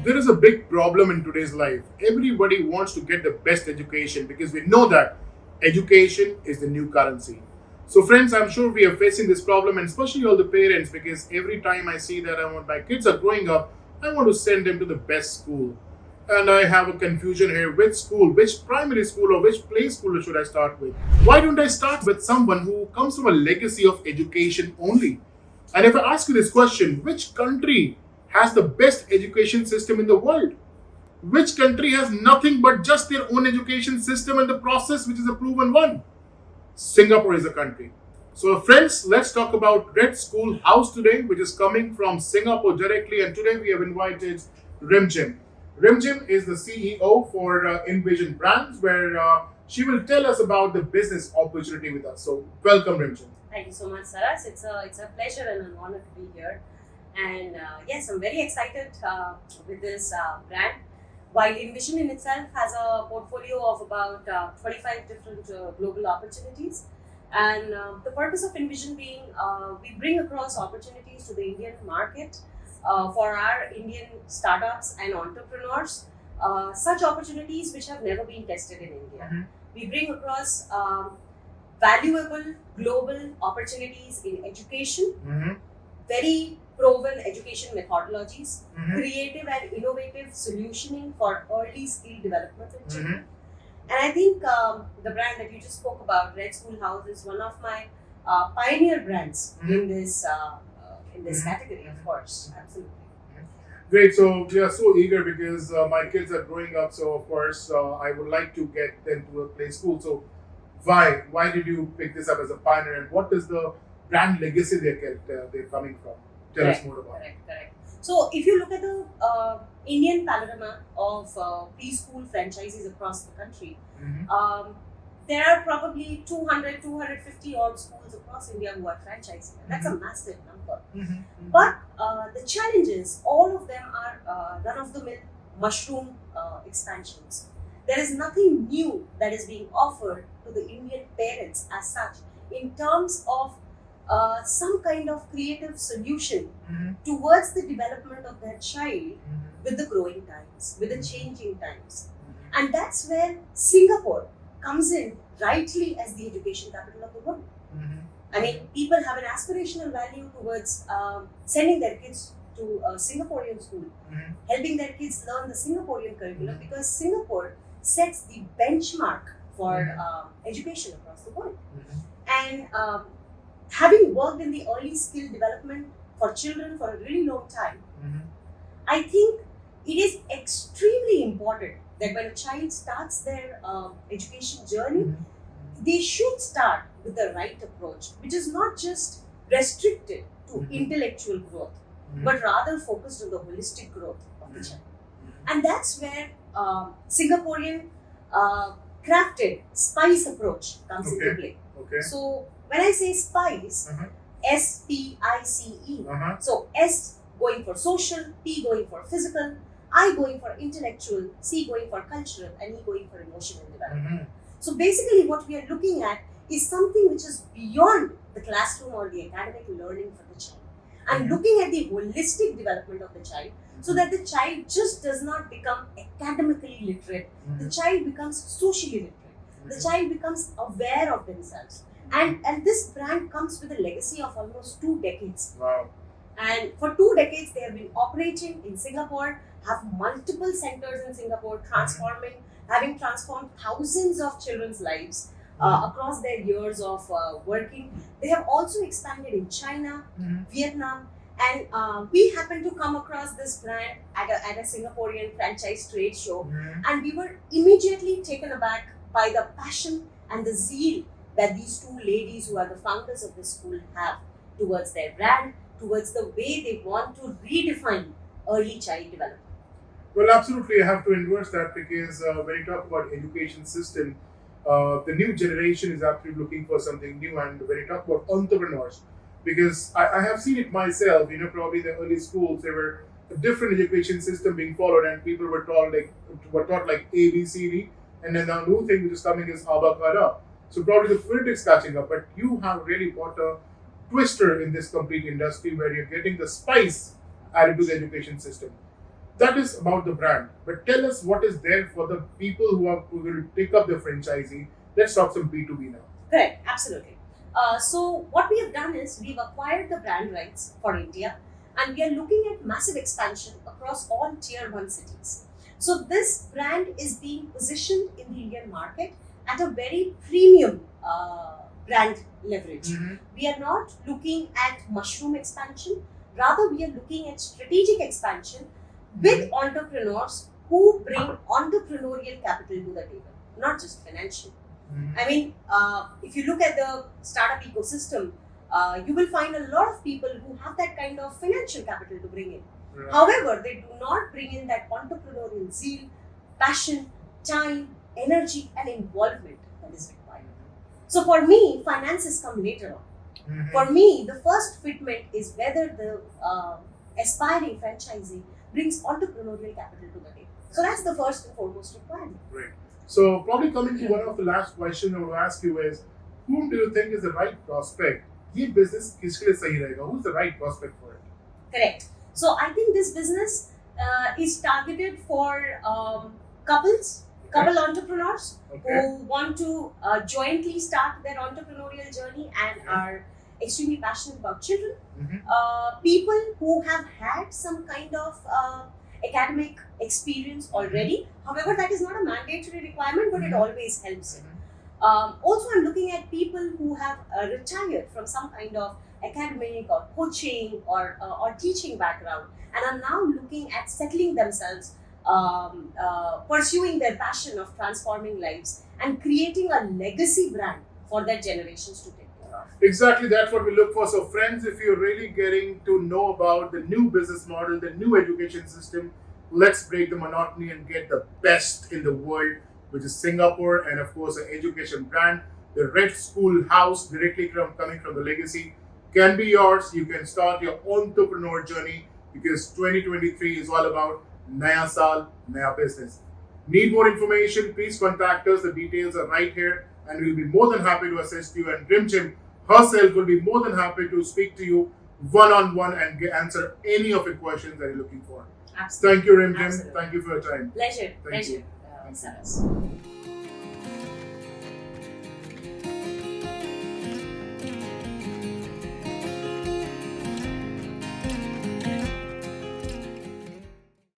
There is a big problem in today's life. Everybody wants to get the best education because we know that education is the new currency. So, friends, I'm sure we are facing this problem, and especially all the parents, because every time I see that my kids are growing up, I want to send them to the best school. And I have a confusion here: which school, which primary school, or which play school should I start with? Why don't I start with someone who comes from a legacy of education only? And if I ask you this question, which country has the best education system in the world? Which country has nothing but just their own education system and the process, which is a proven one? Singapore is a country. So, friends, let's talk about Red SchoolHouse today, which is coming from Singapore directly. And today we have invited mrimjhim. Mrimjhim is the CEO for Invision brands, where she will tell us about the business opportunity with us. So, welcome, mrimjhim. Thank you so much, Saras. It's a pleasure and an honor to be here. And yes, I'm very excited with this brand. While Invision in itself has a portfolio of about 25 different global opportunities, and the purpose of Invision being we bring across opportunities to the Indian market for our Indian startups and entrepreneurs, such opportunities which have never been tested in India. Mhm. We bring across valuable global opportunities in education, Mm-hmm. very proven education methodologies, Mm-hmm. creative and innovative solutioning for early skill development in children. Mm-hmm. And I think the brand that you just spoke about, Red SchoolHouse, is one of my pioneer brands in this Mhm. category, of course. Absolutely. Great. So we are so eager because my kids are growing up. So of course, I would like to get them to a play school. So why? Why did you pick this up as a pioneer, and what is the brand legacy they're coming from? Tell us more about it. Correct. So if you look at the Indian panorama of preschool franchises across the country, Mhm. there are probably 200, 250 odd schools across India who are franchising. That's a massive number. Mhm. But the challenge is all of them are run-of-the-mill mushroom expansions. There is nothing new that is being offered to the Indian parents as such in terms of some kind of creative solution Mhm. towards the development of their child Mhm. with the growing times, with the changing times. Mhm. And that's where Singapore comes in rightly as the education capital of the world. Mhm. I mean, people have an aspirational value towards sending their kids to a Singaporean school, Mhm. helping their kids learn the Singaporean curriculum, Mhm. because Singapore sets the benchmark for Mhm. education across the world. Mhm. And having worked in the early skill development for children for a really long time, Mhm. I think it is extremely important that when a child starts their education journey, Mhm. they should start with the right approach, which is not just restricted to Mhm. intellectual growth, Mhm. but rather focused on the holistic growth of the Mhm. child. And that's where Singaporean crafted SPICE approach comes into play. Okay. So when I say SPICE, Uh-huh. SPICE, Uh-huh. so S going for social, P going for physical, I going for intellectual, C going for cultural, and E going for emotional development. Mhm. So basically what we are looking at is something which is beyond the classroom or the academic learning for the child, and Mhm. looking at the holistic development of the child, so that the child just does not become academically literate, the Mhm. child becomes socially literate, the Mhm. child becomes aware of themselves. And this brand comes with a legacy of almost 2 decades. Wow. And for 2 decades, they have been operating in Singapore, have multiple centers in Singapore, having transformed thousands of children's lives across their years of working. They have also expanded in China, Mhm. Vietnam, and we happened to come across this brand at a Singaporean franchise trade show, Mhm. and we were immediately taken aback by the passion and the zeal that these two ladies who are the founders of this school have towards their brand, towards the way they want to redefine early child development. Well, absolutely, I have to endorse that because when you talk about education system, the new generation is absolutely looking for something new. And when you talk about entrepreneurs, because I have seen it myself, probably the early schools, there were a different education system being followed, and people were taught like A, B, C, D, and then the new thing which is coming is Abakara. So probably the field is catching up, but you have really got a twister in this complete industry where you're getting the spice added to the education system. That is about the brand. But tell us what is there for the people who will take up the franchisee. Let's talk some B2B now. Correct, absolutely. So what we have done is we've acquired the brand rights for India, and we are looking at massive expansion across all tier 1 cities. So this brand is being positioned in the Indian market at a very premium brand leverage. We are not looking at mushroom expansion, rather we are looking at strategic expansion with entrepreneurs who bring entrepreneurial capital to the table, not just financial. I mean, if you look at the startup ecosystem, you will find a lot of people who have that kind of financial capital to bring in. Right. However, they do not bring in that entrepreneurial zeal, passion, time, energy, and involvement that is required. So for me, finances come later on. For me, the first fitment is whether the aspiring franchisee brings entrepreneurial capital to the table. So that's the first and foremost requirement. Great. So probably coming to one of the last questions I will ask you is, whom do you think is the right prospect? ये business किसके लिए सही रहेगा? Who's the right prospect for it? Correct. So I think this business is targeted for couples, couple entrepreneurs who want to jointly start their entrepreneurial journey and are extremely passionate about children. People who have had some kind of academic experience already. However, that is not a mandatory requirement, but it always helps. Also, I'm looking at people who have retired from some kind of academic or coaching or teaching background and are now looking at settling themselves, pursuing their passion of transforming lives and creating a legacy brand for their generations to take care of. Exactly, that's what we look for. So friends, if you're really getting to know about the new business model, the new education system, let's break the monotony and get the best in the world, which is Singapore, and of course an education brand. The Red SchoolHouse, directly coming from the legacy, can be yours. You can start your entrepreneur journey because 2023 is all about Naya Saal, Naya Business. Need more information? Please contact us. The details are right here, and we'll be more than happy to assist you. And mrimjhim herself will be more than happy to speak to you one-on-one and answer any of your questions that you're looking for. Absolutely. Thank you, mrimjhim. Absolutely. Thank you for your time. Pleasure. Thank you. Saras.